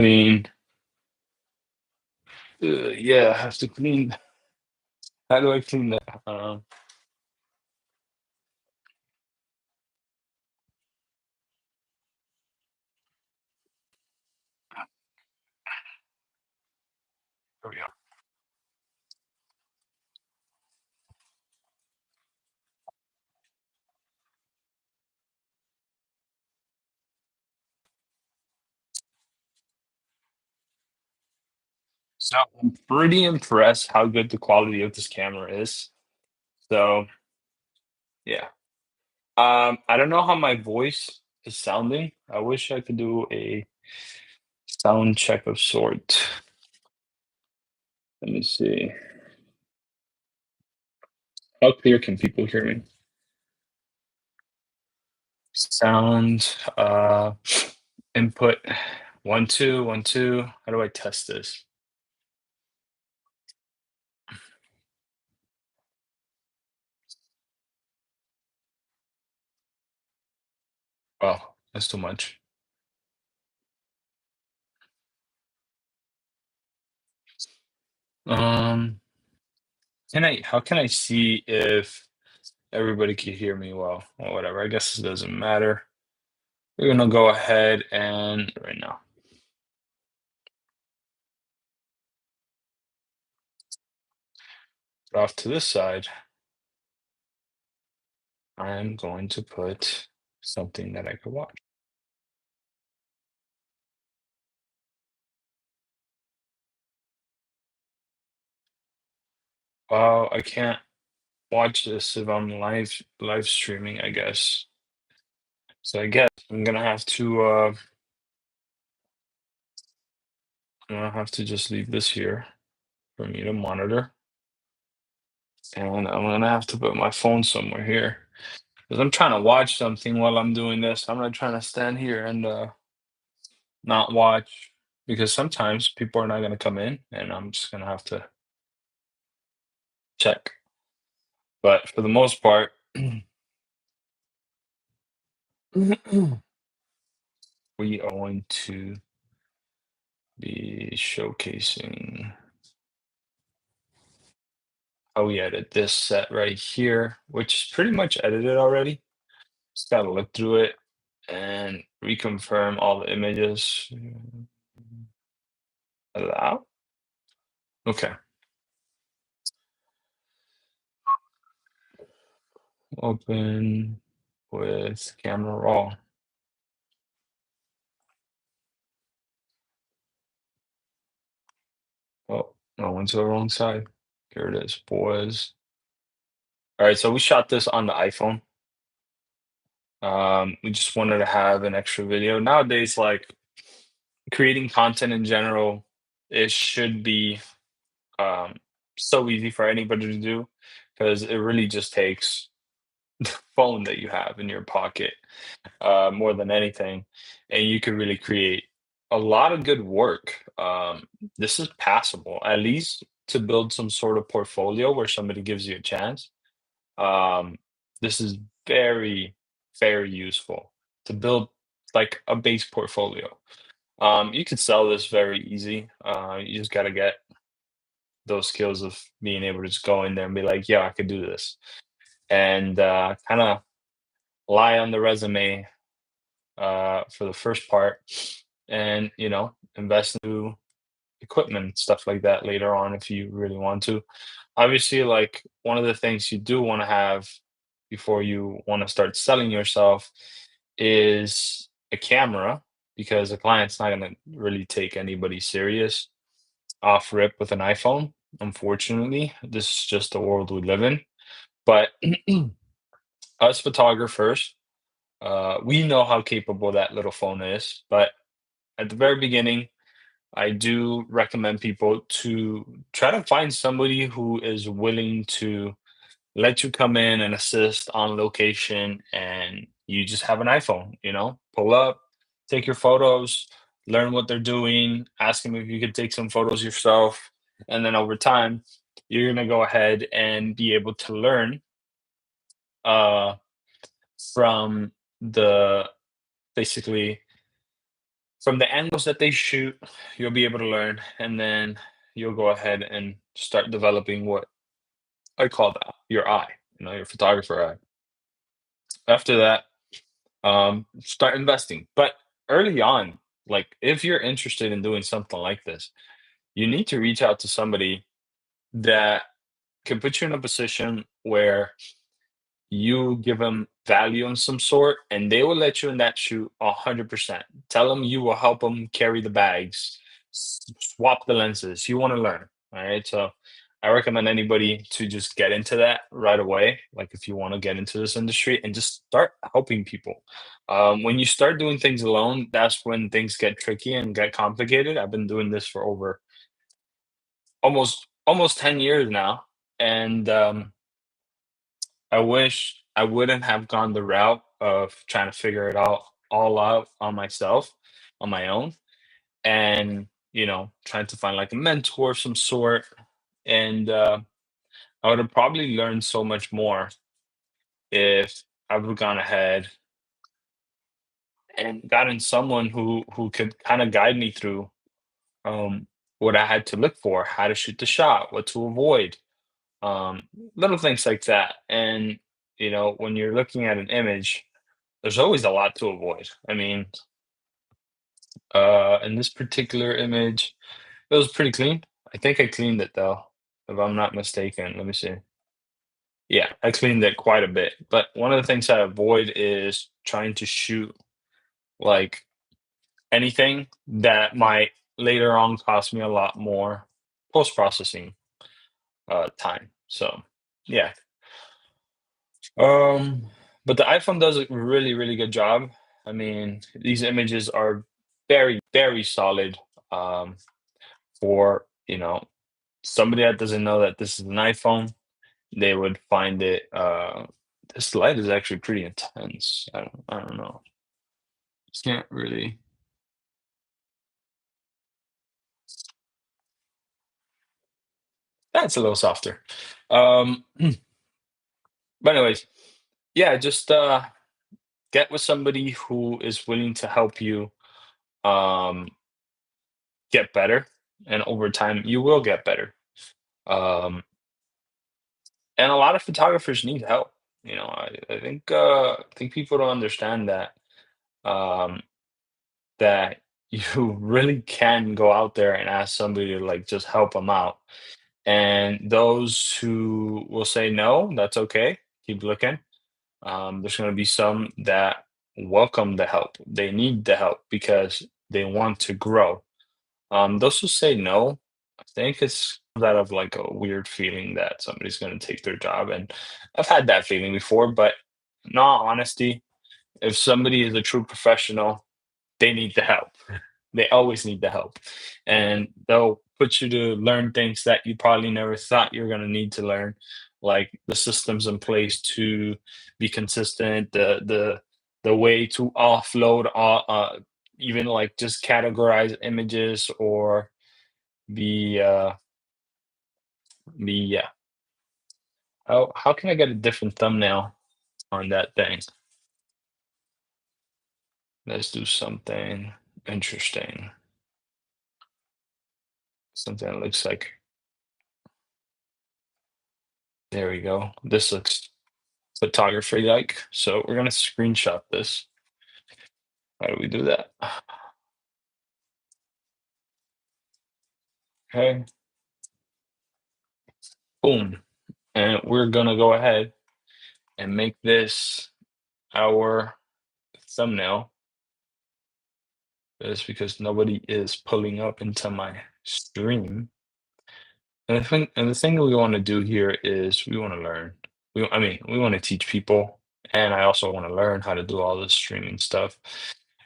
Clean. Yeah, I have to clean. How do I clean that? There we go. So I'm pretty impressed how good the quality of this camera is. So yeah. I don't know how my voice is sounding. I wish I could do a sound check of sort. Let me see. How clear can people hear me? Sound input 1 2 1 2. How do I test this? Oh, that's too much. Um, how can I see if everybody can hear me well or whatever? I guess it doesn't matter. We're gonna go ahead and right now, off to this side, I'm going to put something that I could watch. Well, I can't watch this if I'm live streaming, I guess. So I guess I'm gonna have to just leave this here for me to monitor. And I'm gonna have to put my phone somewhere here. Because I'm trying to watch something while I'm doing this. I'm not trying to stand here and not watch because sometimes people are not gonna come in and I'm just gonna have to check. But for the most part, we are going to be showcasing how we edit this set right here, which is pretty much edited already. Just gotta look through it and reconfirm all the images. Allow? Okay. Open with camera raw. Oh, I went to the wrong side. Here it is, boys. All right, so we shot this on the iPhone. We just wanted to have an extra video. Nowadays, like creating content in general, it should be um, so easy for anybody to do because it really just takes the phone that you have in your pocket more than anything, and you could really create a lot of good work. This is passable, at least to build some sort of portfolio where somebody gives you a chance. Um, this is very, very useful to build like a base portfolio. You could sell this very easy. You just got to get those skills of being able to just go in there and be like, yeah, I could do this. And kind of lie on the resume for the first part and, invest into equipment, stuff like that later on if you really want to. Obviously, like one of the things you do want to have before you want to start selling yourself is a camera because the client's not going to really take anybody serious off rip with an iPhone. Unfortunately, this is just the world we live in. But us photographers, we know how capable that little phone is. But at the very beginning, I do recommend people to try to find somebody who is willing to let you come in and assist on location and you just have an iPhone, pull up, take your photos, learn what they're doing, ask them if you could take some photos yourself. And then over time, you're going to go ahead and be able to learn uh, from the basically from the angles that they shoot, you'll be able to learn, and then you'll go ahead and start developing what I call that your eye, your photographer eye. After that, start investing. But early on, like if you're interested in doing something like this, you need to reach out to somebody that can put you in a position where you give them value of some sort, and they will let you in that shoot 100%. Tell them you will help them carry the bags, swap the lenses. You want to learn, all right? So I recommend anybody to just get into that right away. Like if you want to get into this industry and just start helping people. When you start doing things alone, that's when things get tricky and get complicated. I've been doing this for over almost 10 years now, and I wish I wouldn't have gone the route of trying to figure it out all out on myself, on my own, and, trying to find, like, a mentor of some sort, and, I would have probably learned so much more if I would've gone ahead and gotten someone who could kinda guide me through, um, what I had to look for, how to shoot the shot, what to avoid, um, little things like that, and, when you're looking at an image, there's always a lot to avoid. I mean, in this particular image, it was pretty clean. I think I cleaned it though, if I'm not mistaken. Let me see. Yeah, I cleaned it quite a bit. But one of the things I avoid is trying to shoot like anything that might later on cost me a lot more post-processing time. So yeah. Um, but the iPhone does a really, really good job. I mean, these images are very, very solid. For somebody that doesn't know that this is an iPhone, they would find it. This light is actually pretty intense. I don't know. Can't really. That's a little softer. Um, but anyways, yeah, just get with somebody who is willing to help you um get better, and over time you will get better. Um and a lot of photographers need help. I think people don't understand um that you really can go out there and ask somebody to like just help them out, and those who will say no, that's okay, keep looking. There's going to be some that welcome the help, they need the help because they want to grow. Those who say no, I think it's out of like a weird feeling that somebody's going to take their job. And I've had that feeling before, but in all honesty, if somebody is a true professional, they need the help. They always need the help. And they'll put you to learn things that you probably never thought you're going to need to learn, like the systems in place to be consistent, the way to offload even like just categorize images or be yeah. How can I get a different thumbnail on that thing? Let's do something interesting. Something that looks like, there we go. This looks photography like. So we're gonna screenshot this. How do we do that? Okay, boom. And we're gonna go ahead and make this our thumbnail. That's because nobody is pulling up into my stream. And the thing that we want to do here is we want to learn. I mean, we want to teach people, and I also want to learn how to do all this streaming stuff.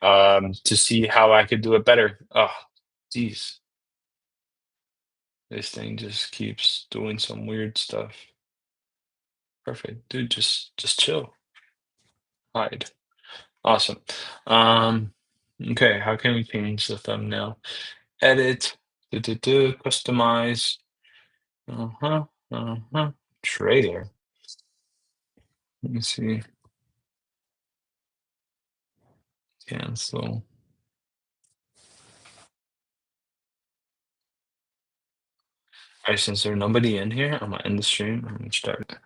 To see how I could do it better. Oh, geez, this thing just keeps doing some weird stuff. Perfect, dude. Just chill. Hide. Awesome. Um, okay. How can we change the thumbnail? Edit. Customize. Uh-huh. Uh-huh. Trailer. Let me see. Cancel. Alright, since there's nobody in here, I'm gonna end the stream. I'm gonna start.